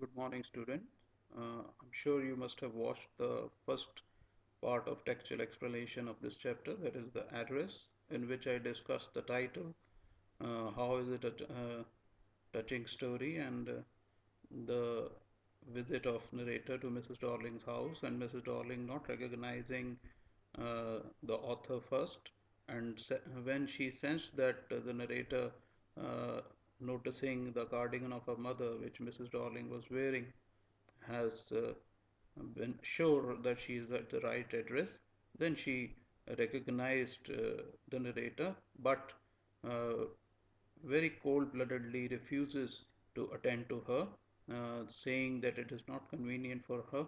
Good morning, students. I'm sure you must have watched the first part of textual explanation of this chapter, that is the address, in which I discussed the title, how is it a touching story, and the visit of narrator to Mrs. Dorling's house, and Mrs. Dorling not recognizing the author first, and when she sensed that the narrator, uh, noticing the cardigan of her mother, which Mrs. Dorling was wearing, has been sure that she is at the right address, then she recognized the narrator, but uh, very cold-bloodedly refuses to attend to her, saying that it is not convenient for her.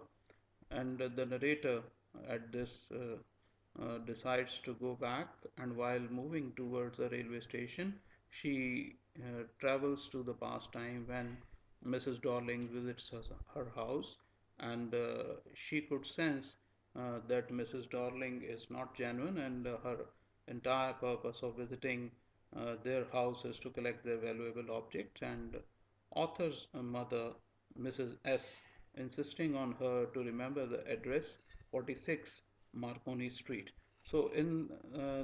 And the narrator at this decides to go back, and while moving towards the railway station, she travels to the past time when Mrs. Dorling visits her house, and she could sense that Mrs. Dorling is not genuine, and her entire purpose of visiting their house is to collect their valuable objects. And author's mother, Mrs. S, insisting on her to remember the address 46 Marconi Street. So, in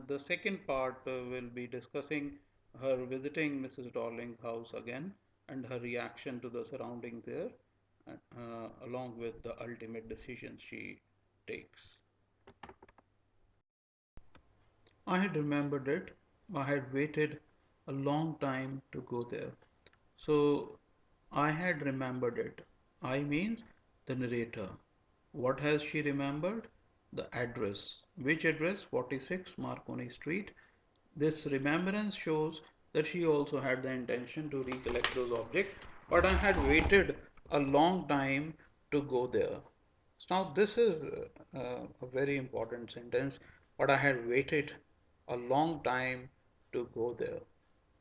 the second part, we'll be discussing her visiting Mrs. Dorling's house again and her reaction to the surroundings there, along with the ultimate decision she takes. I had remembered it. I had waited a long time to go there. So I had remembered it. I means the narrator. What has she remembered? The address. Which address? 46 Marconi Street. This remembrance shows that she also had the intention to recollect those objects, but I had waited a long time to go there. Now, this is a very important sentence, but I had waited a long time to go there.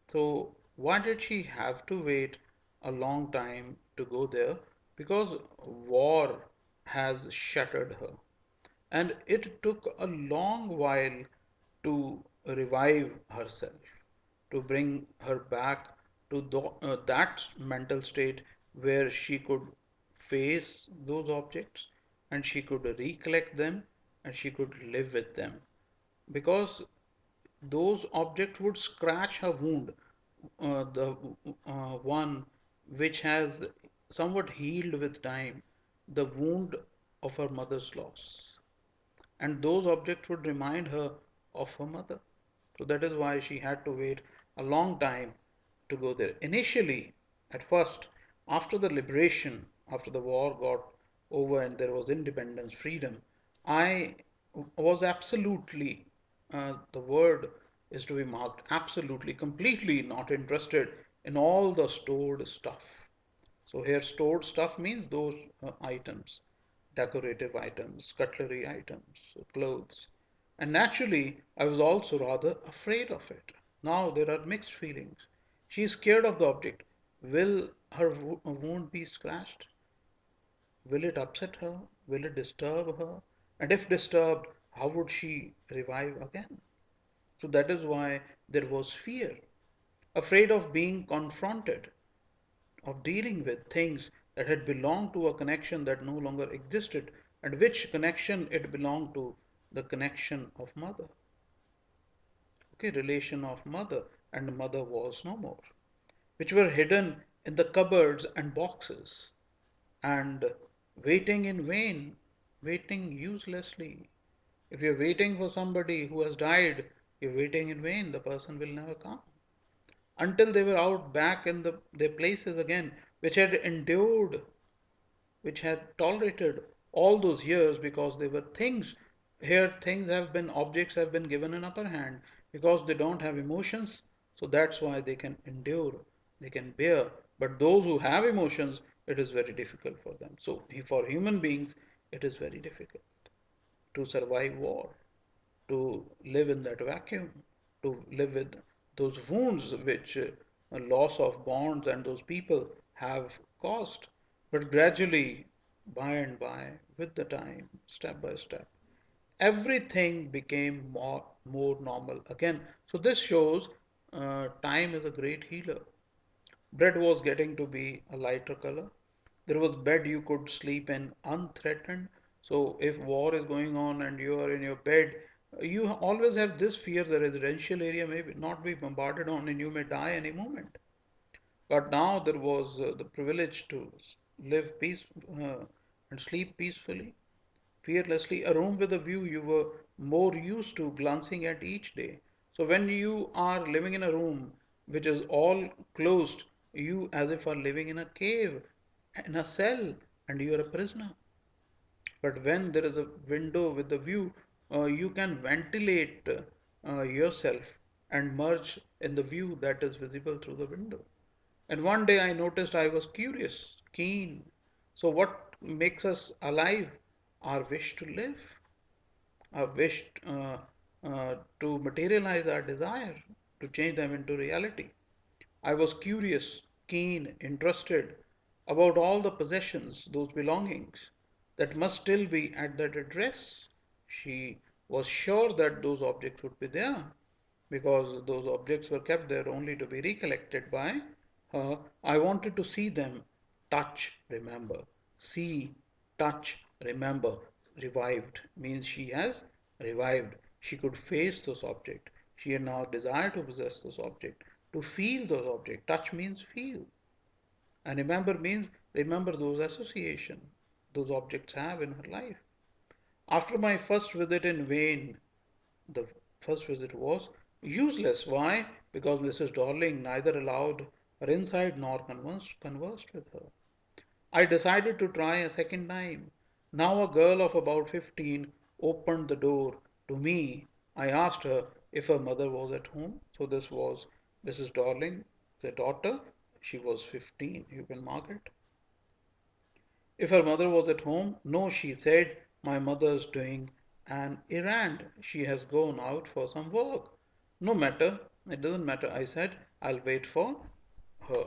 So, why did she have to wait a long time to go there? Because war has shattered her, and it took a long while to revive herself, to bring her back to that mental state where she could face those objects and she could recollect them and she could live with them, because those objects would scratch her wound, the one which has somewhat healed with time, the wound of her mother's loss. And those objects would remind her of her mother. So that is why she had to wait a long time to go there. Initially, at first, after the liberation, after the war got over and there was independence, freedom, I was absolutely, the word is to be marked, absolutely, completely not interested in all the stored stuff. So here stored stuff means those items, decorative items, cutlery items, clothes. And naturally, I was also rather afraid of it. Now there are mixed feelings. She is scared of the object. Will her wound be scratched? Will it upset her? Will it disturb her? And if disturbed, how would she revive again? So that is why there was fear, afraid of being confronted, of dealing with things that had belonged to a connection that no longer existed, and which connection it belonged to, the connection of mother. Okay, relation of mother, and mother was no more, which were hidden in the cupboards and boxes, and waiting in vain, waiting uselessly. If you're waiting for somebody who has died, you're waiting in vain, the person will never come until they were out back in their places again, which had endured, which had tolerated all those years, because they were things. Here, things have been, objects have been given an upper hand because they don't have emotions, so that's why they can endure, they can bear. But those who have emotions, it is very difficult for them. So, for human beings, it is very difficult to survive war, to live in that vacuum, to live with those wounds which a loss of bonds and those people have caused. But gradually, by and by, with the time, step by step, everything became more normal again. So this shows time is a great healer. Bread was getting to be a lighter color. There was bed you could sleep in unthreatened. So if war is going on and you are in your bed, you always have this fear the residential area may not be bombarded on and you may die any moment. But now there was the privilege to live peace and sleep peacefully, fearlessly, a room with a view you were more used to glancing at each day. So when you are living in a room which is all closed, you as if are living in a cave, in a cell, and you are a prisoner. But when there is a window with a view, you can ventilate yourself and merge in the view that is visible through the window. And one day I noticed I was curious, keen. So, what makes us alive? Our wish to live, our wish to materialize our desire, to change them into reality. I was curious, keen, interested about all the possessions, those belongings that must still be at that address. She was sure that those objects would be there because those objects were kept there only to be recollected by her. I wanted to see them, touch, remember. See, touch, remember. Revived means she has revived. She could face those objects. She had now desire to possess those objects, to feel those objects. Touch means feel. And remember means remember those associations those objects have in her life. After my first visit in vain, the first visit was useless. Why? Because Mrs. Dorling neither allowed her inside nor conversed with her. I decided to try a second time. Now a girl of about 15 opened the door to me. I asked her if her mother was at home. So this was Mrs. Dorling, the daughter. She was 15. You can mark it. If her mother was at home, no, she said, my mother's doing an errand. She has gone out for some work. No matter, it doesn't matter, I said, I'll wait for her.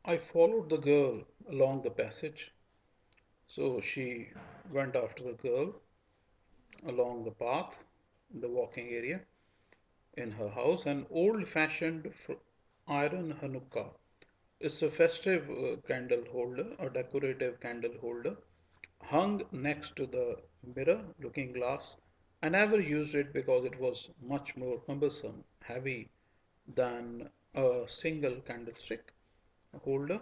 I followed the girl along the passage. So she went after the girl along the path, in the walking area in her house, an old fashioned iron Hanukkah. It's a festive candle holder, a decorative candle holder hung next to the mirror looking glass. I never used it because it was much more cumbersome, heavy than a single candlestick holder.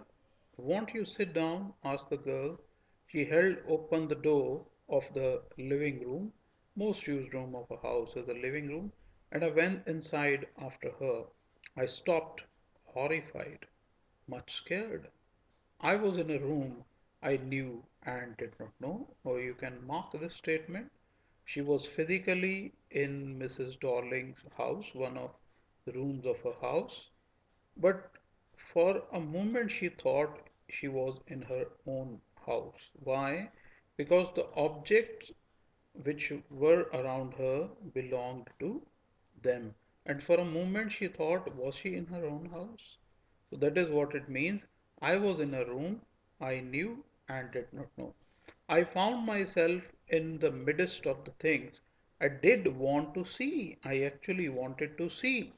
Won't you sit down? Asked the girl. She held open the door of the living room. Most used room of a house is the living room, and I went inside after her. I stopped, horrified, much scared. I was in a room I knew and did not know, or you can mark this statement. She was physically in Mrs. Dorling's house, one of the rooms of her house, but for a moment she thought she was in her own house. Why? Because the objects which were around her belonged to them. And for a moment she thought, was she in her own house? So that is what it means. I was in a room I knew and did not know. I found myself in the midst of the things I did want to see. I actually wanted to see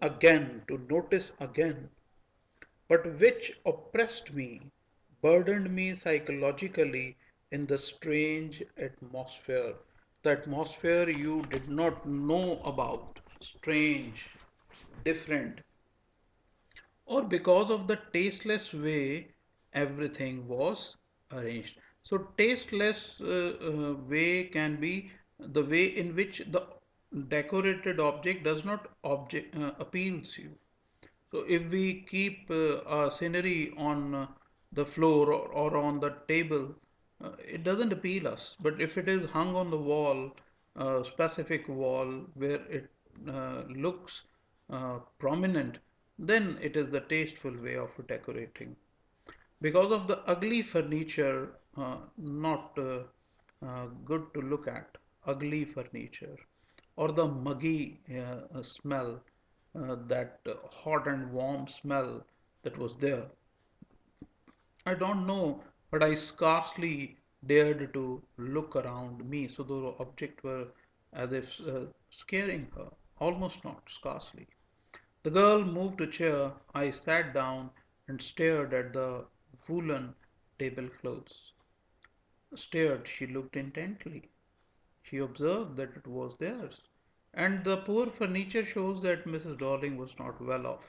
again, to notice again, but which oppressed me, burdened me psychologically in the strange atmosphere. The atmosphere you did not know about, strange, different, or because of the tasteless way everything was arranged. So, tasteless way can be the way in which the decorated object does not appeals you. So if we keep a scenery on the floor or on the table, it doesn't appeal us. But if it is hung on the wall, a specific wall where it looks prominent, then it is the tasteful way of decorating. Because of the ugly furniture, not good to look at, ugly furniture, or the muggy smell, that hot and warm smell that was there. I don't know, but I scarcely dared to look around me. So the objects were as if scaring her. Almost not, scarcely. The girl moved a chair. I sat down and stared at the woolen tablecloths. Stared, she looked intently. She observed that it was theirs. And the poor furniture shows that Mrs. Dorling was not well off.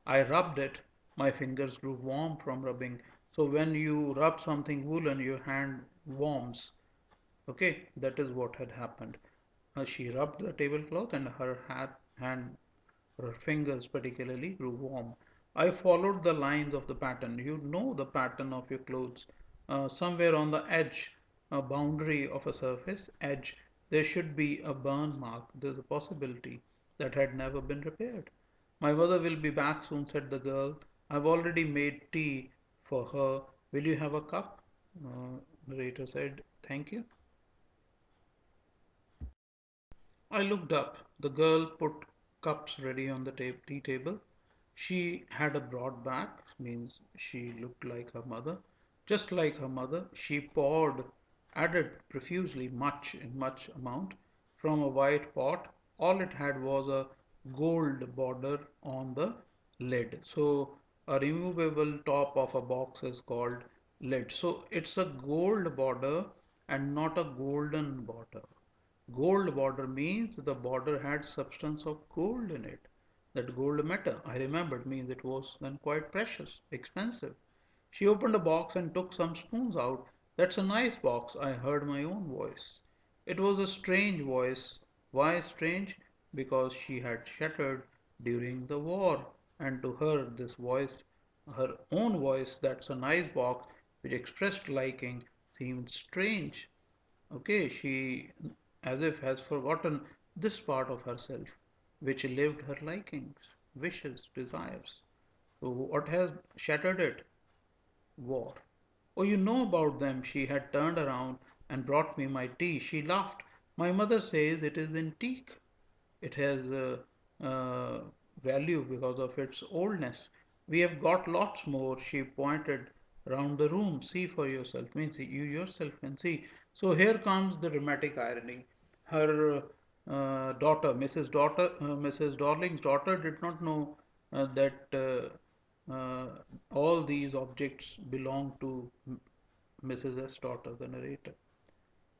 I rubbed it. My fingers grew warm from rubbing. So when you rub something woolen, your hand warms. Okay, that is what had happened. She rubbed the tablecloth and hand, her fingers particularly, grew warm. I followed the lines of the pattern. You know the pattern of your clothes. Somewhere on the edge, a boundary of a surface, edge, there should be a burn mark. There's a possibility that had never been repaired. My mother will be back soon, said the girl. I've already made tea for her. Will you have a cup? Narrator said, thank you. I looked up. The girl put cups ready on the tea table. She had a broad back, means she looked like her mother. Just like her mother, she poured, added profusely, much in much amount, from a white pot. All it had was a gold border on the lid. So, a removable top of a box is called lid. So, it's a gold border and not a golden border. Gold border means the border had substance of gold in it. That gold metal, I remembered, means it was then quite precious, expensive. She opened a box and took some spoons out. That's a nice box, I heard my own voice. It was a strange voice. Why strange? Because she had shattered during the war, and to her, this voice, her own voice, that's a nice box, which expressed liking, seemed strange. Okay, she as if has forgotten this part of herself, which lived her likings, wishes, desires. So, what has shattered it? War. Oh, you know about them. She had turned around and brought me my tea. She laughed. My mother says it is antique. It has uh, value because of its oldness. We have got lots more. She pointed round the room. See for yourself. Means you yourself can see. So here comes the dramatic irony. Her daughter, Mrs. Dorling's daughter, did not know that all these objects belong to Mrs. S. daughter, the narrator.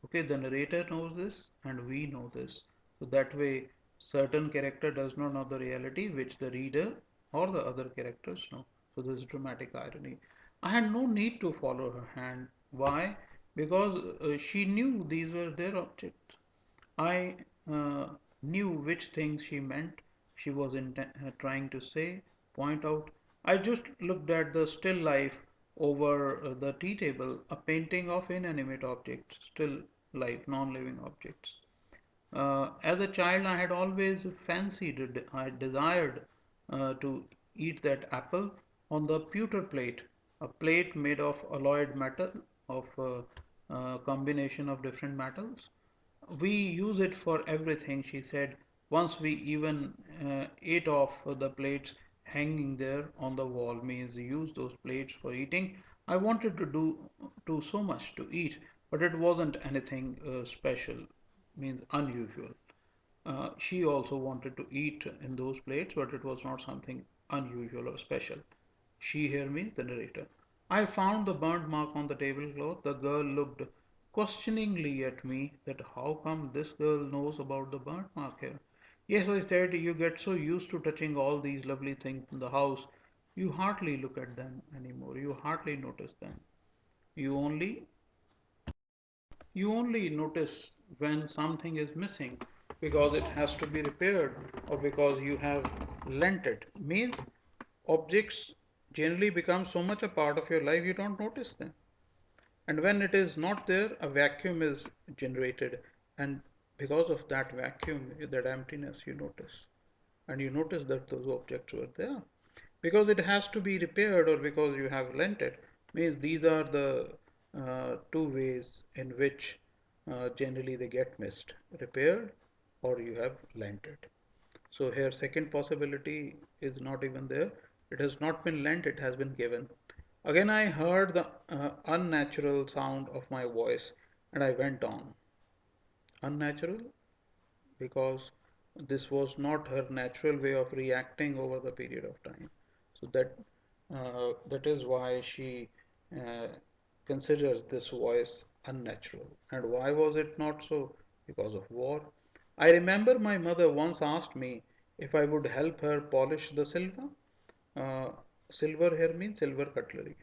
Okay, the narrator knows this and we know this. So that way, certain character does not know the reality which the reader or the other characters know. So this is dramatic irony. I had no need to follow her hand. Why? Because she knew these were their objects. I knew which things she meant, she was trying to say, point out. I just looked at the still life over the tea table, a painting of inanimate objects, still life, non living objects. As a child, I had always fancied, I desired to eat that apple on the pewter plate, a plate made of alloyed metal, of a combination of different metals. We use it for everything, she said. Once we even ate off the plates hanging there on the wall, means use those plates for eating. I wanted to so much to eat, but it wasn't anything special, means unusual. She also wanted to eat in those plates, but it was not something unusual or special. She here means the narrator. I found the burnt mark on the tablecloth. The girl looked questioningly at me that how come this girl knows about the burnt mark here. Yes, I said, you get so used to touching all these lovely things in the house, you hardly look at them anymore. You hardly notice them. You only you only notice when something is missing because it has to be repaired or because you have lent it. Means objects generally become so much a part of your life you don't notice them. And when it is not there, a vacuum is generated. And because of that vacuum, that emptiness, you notice. And you notice that those objects were there. Because it has to be repaired or because you have lent it. Means these are the two ways in which generally they get missed. Repaired or you have lent it. So here second possibility is not even there. It has not been lent, it has been given. Again I heard the unnatural sound of my voice and I went on. Unnatural because this was not her natural way of reacting over the period of time. So that That is why she uh, considers this voice unnatural. And why was it not so? Because of war. I remember my mother once asked me if I would help her polish the silver. Uh, Silver here means silver cutlery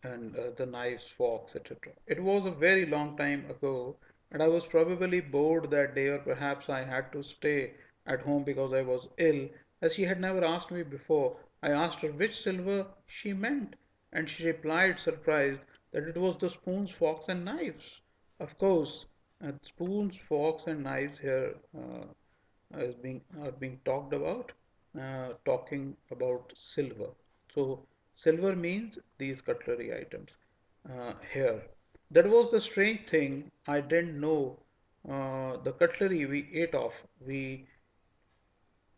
and the knives, forks, etc. It was a very long time ago, and I was probably bored that day, or perhaps I had to stay at home because I was ill. As she had never asked me before, I asked her which silver she meant, and she replied, surprised, that it was the spoons, forks, and knives. Of course, spoons, forks, and knives here are being talked about, talking about silver. So silver means these cutlery items here. That was the strange thing. I didn't know the cutlery we ate off, we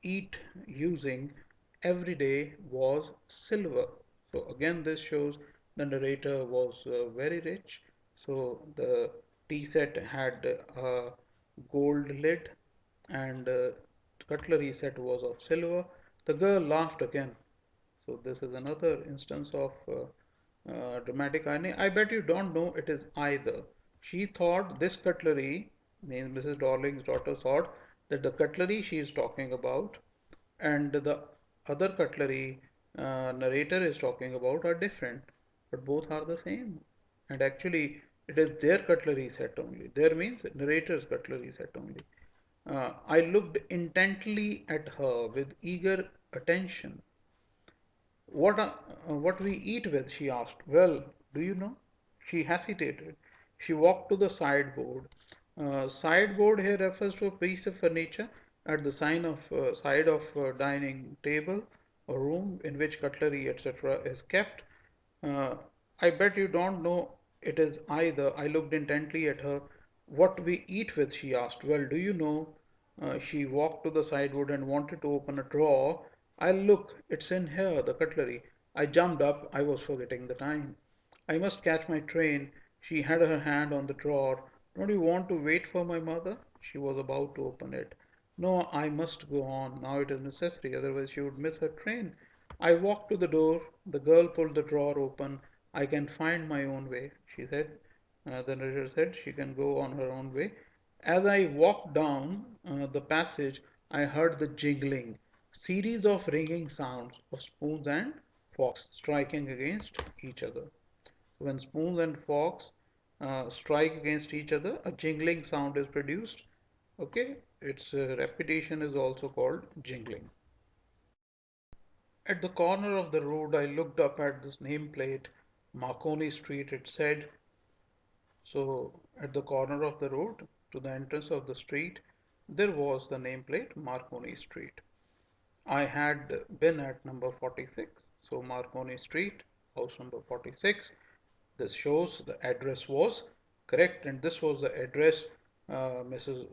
eat using every day was silver. So again, this shows the narrator was very rich. So the tea set had a gold lid and cutlery set was of silver. The girl laughed again. So this is another instance of dramatic irony. I bet you don't know it is either. She thought this cutlery, means Mrs. Dorling's daughter thought that the cutlery she is talking about and the other cutlery narrator is talking about are different, but both are the same. And actually, it is their cutlery set only. There means narrator's cutlery set only. I looked intently at her with eager attention. What we eat with? She asked. Well, do you know? She hesitated. She walked to the sideboard. Sideboard here refers to a piece of furniture at the side of dining table or room in which cutlery, etc., is kept. Uh, I bet you don't know it is either. I looked intently at her. What we eat with? She asked. Well, do you know? She walked to the sideboard and wanted to open a drawer. I'll look. It's in here, the cutlery. I jumped up. I was forgetting the time. I must catch my train. She had her hand on the drawer. Don't you want to wait for my mother? She was about to open it. No, I must go on. Now it is necessary, otherwise she would miss her train. I walked to the door. The girl pulled the drawer open. I can find my own way, she said. The narrator said she can go on her own way. As I walked down the passage, I heard the jingling, series of ringing sounds of spoons and forks striking against each other. When spoons and forks strike against each other, a jingling sound is produced. Okay, its repetition is also called jingling. At the corner of the road, I looked up at this nameplate, Marconi Street, it said. So, at the corner of the road to the entrance of the street, there was the nameplate Marconi Street. I had been at number 46, so Marconi Street, house number 46. This shows the address was correct, and this was the address Mrs.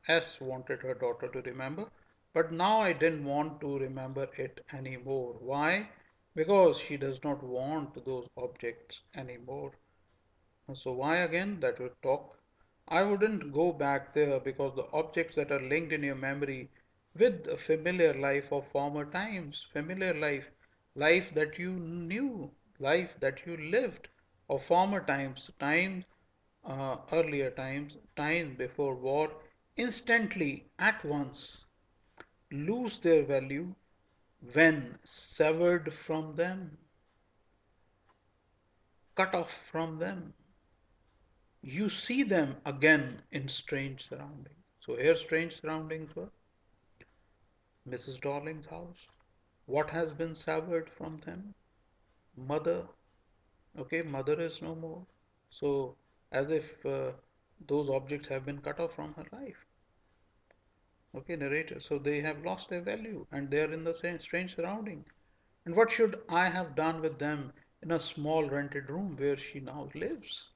S wanted her daughter to remember. But now I didn't want to remember it anymore. Why? Because she does not want those objects anymore. So why again? That will talk. I wouldn't go back there because the objects that are linked in your memory with the familiar life of former times, familiar life, life that you knew, life that you lived, of former times, earlier times, times before war, instantly, at once, lose their value when severed from them, cut off from them. You see them again in strange surroundings. So here strange surroundings were Mrs. Dorling's house. What has been severed from them? Mother. Okay, mother is no more. So as if those objects have been cut off from her life. Okay, narrator. So they have lost their value and they are in the same strange surrounding. And what should I have done with them in a small rented room where she now lives?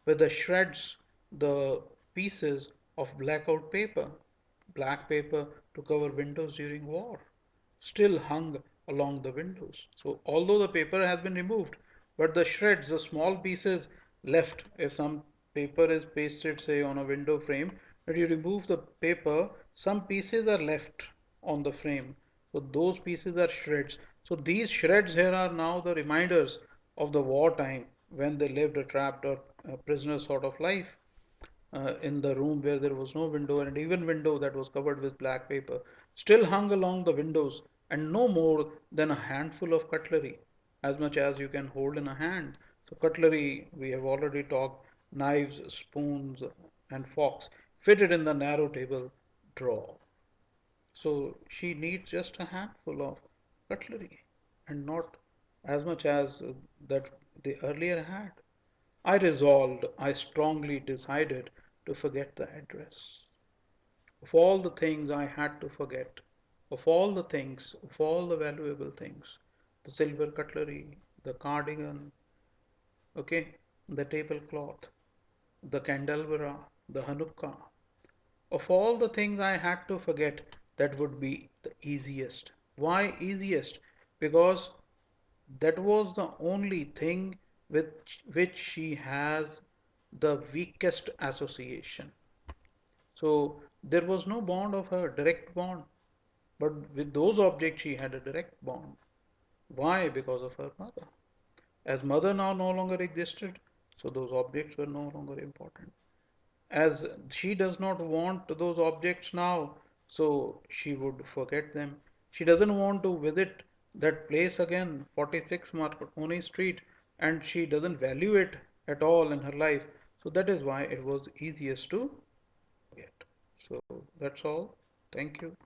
With the shreds, the pieces of blackout paper, black paper to cover windows during war, still hung along the windows. So, although the paper has been removed, but the shreds, the small pieces left, if some paper is pasted, say, on a window frame, when you remove the paper, some pieces are left on the frame. So, those pieces are shreds. So these shreds here are now the reminders of the wartime when they lived a trapped or a prisoner sort of life in the room where there was no window, and even window that was covered with black paper still hung along the windows, and no more than a handful of cutlery, as much as you can hold in a hand. So cutlery, we have already talked, knives, spoons, and forks fitted in the narrow table drawer. So she needs just a handful of cutlery and not as much as that they earlier had. I strongly decided to forget the address. Of all the things I had to forget, of all the things, of all the valuable things, the silver cutlery, the cardigan, okay, the tablecloth, the candelabra, the Hanukkah, of all the things I had to forget, that would be the easiest. Why easiest? Because that was the only thing with which she has the weakest association. So there was no bond of her, direct bond. But with those objects, she had a direct bond. Why? Because of her mother. As mother now no longer existed, so those objects were no longer important. As she does not want those objects now, so she would forget them. She doesn't want to visit that place again, 46 Marconi Street, and she doesn't value it at all in her life. So that is why it was easiest to forget. So that's all. Thank you.